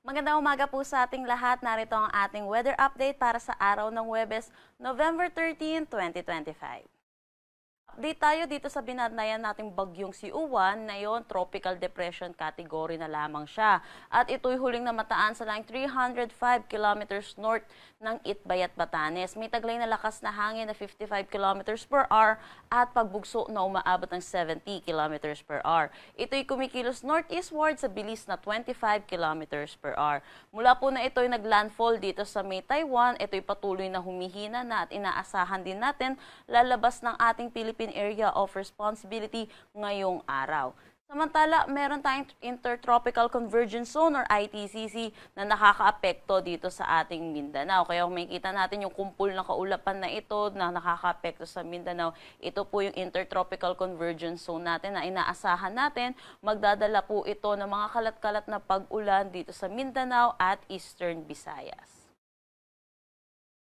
Magandang umaga po sa ating lahat. Narito ang ating weather update para sa araw ng Huwebes, November 13, 2025. Update tayo dito sa binadnayan nating bagyong si Uwan. Ngayon, tropical depression category na lamang siya. At ito'y huling namataan sa laing 305 kilometers north ng Itbayat, Batanes. May taglay na lakas na hangin na 55 kilometers per hour at pagbugso na umaabot ng 70 kilometers per hour. Ito'y kumikilos northeastward sa bilis na 25 kilometers per hour. Mula po na ito'y naglandfall dito sa May, Taiwan. Ito'y patuloy na humihina na at inaasahan din natin lalabas ng ating Philippine Area of Responsibility ngayong araw. Samantala, meron tayong Intertropical Convergence Zone or ITCZ na nakakaapekto dito sa ating Mindanao. Kaya kung makikita natin yung kumpul na kaulapan na ito na nakakaapekto sa Mindanao, ito po yung Intertropical Convergence Zone natin na inaasahan natin. Magdadala po ito ng mga kalat-kalat na pag-ulan dito sa Mindanao at Eastern Visayas.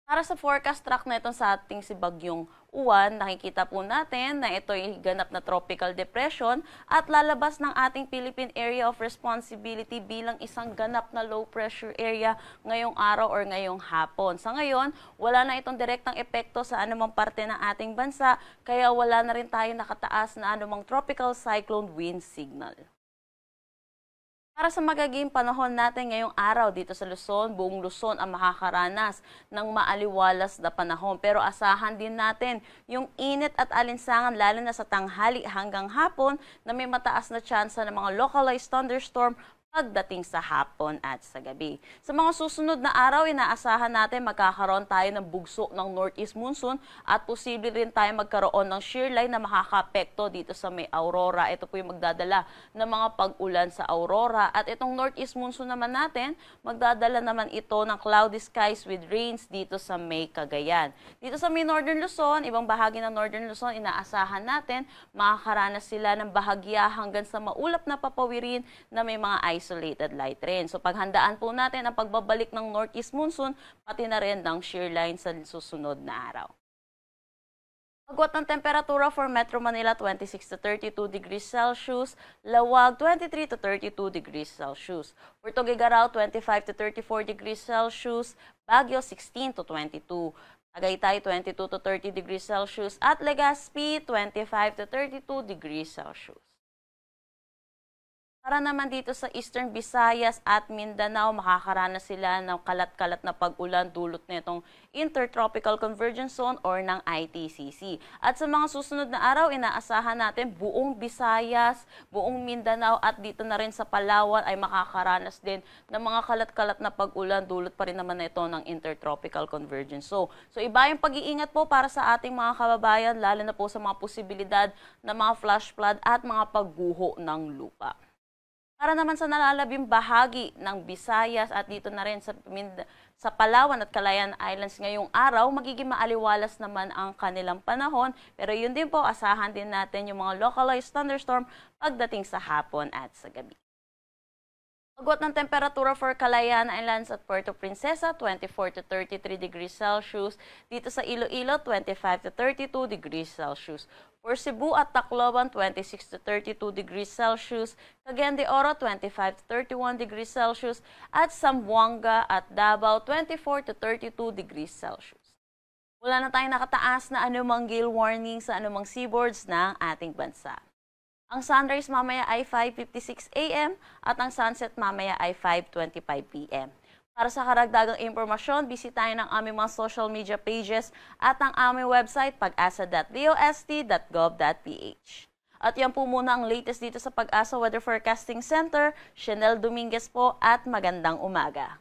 Para sa forecast track na itong sa ating si Bagyong Uwan, nakikita po natin na ito ay ganap na tropical depression at lalabas ng ating Philippine Area of Responsibility bilang isang ganap na low pressure area ngayong araw or ngayong hapon. Sa ngayon, wala na itong direktang epekto sa anumang parte ng ating bansa, kaya wala na rin tayo nakataas na anumang tropical cyclone wind signal. Para sa magiging panahon natin ngayong araw dito sa Luzon, buong Luzon ang makakaranas ng maaliwalas na panahon. Pero asahan din natin yung init at alinsangan lalo na sa tanghali hanggang hapon na may mataas na tsansa ng mga localized thunderstorm pagdating sa hapon at sa gabi. Sa mga susunod na araw, inaasahan natin magkakaroon tayo ng bugso ng northeast monsoon at posible rin tayo magkaroon ng shear line na makakaapekto dito sa may Aurora. Ito po yung magdadala ng mga pag-ulan sa Aurora. At itong northeast monsoon naman natin, magdadala naman ito ng cloudy skies with rains dito sa may Cagayan. Dito sa may Northern Luzon, ibang bahagi ng Northern Luzon, inaasahan natin makakaranas sila ng bahagya hanggang sa maulap na papawirin na may mga isolated light rain. So paghandaan po natin ang pagbabalik ng northeast monsoon, pati na rin ng shear line sa susunod na araw. Agwat ng temperatura for Metro Manila, 26 to 32 degrees Celsius. Lawag, 23 to 32 degrees Celsius. For Tuguegarao, 25 to 34 degrees Celsius. Baguio, 16 to 22. Tagaytay, 22 to 30 degrees Celsius. At Legazpi, 25 to 32 degrees Celsius. Para naman dito sa Eastern Visayas at Mindanao, makakaranas sila ng kalat-kalat na pag-ulan dulot nitong Intertropical Convergence Zone or ng ITCZ. At sa mga susunod na araw, inaasahan natin buong Visayas, buong Mindanao at dito na rin sa Palawan ay makakaranas din ng mga kalat-kalat na pag-ulan dulot pa rin naman ito ng Intertropical Convergence Zone. So iba yung pag-iingat po para sa ating mga kababayan, lalo na po sa mga posibilidad ng mga flash flood at mga pagguho ng lupa. Para naman sa nalalabing bahagi ng Visayas at dito na rin sa Palawan at Calayan Islands ngayong araw, magiging maaliwalas naman ang kanilang panahon. Pero yun din po, asahan din natin yung mga localized thunderstorm pagdating sa hapon at sa gabi. Agwat ng temperatura for Calayan Islands at Puerto Princesa, 24 to 33 degrees Celsius. Dito sa Iloilo, 25 to 32 degrees Celsius. For Cebu at Tacloban, 26 to 32 degrees Celsius. Cagayan de Oro, 25 to 31 degrees Celsius. At Zamboanga at Davao, 24 to 32 degrees Celsius. Wala na tayong nakataas na anumang gale warning sa anumang seaboards ng ating bansa. Ang sunrise mamaya ay 5:56 AM at ang sunset mamaya ay 5:25 PM. Para sa karagdagang impormasyon, bisitahin ang aming mga social media pages at ang aming website pag-asa.dost.gov.ph. At yan po muna ang latest dito sa Pag-asa Weather Forecasting Center. Chanel Dominguez po at magandang umaga.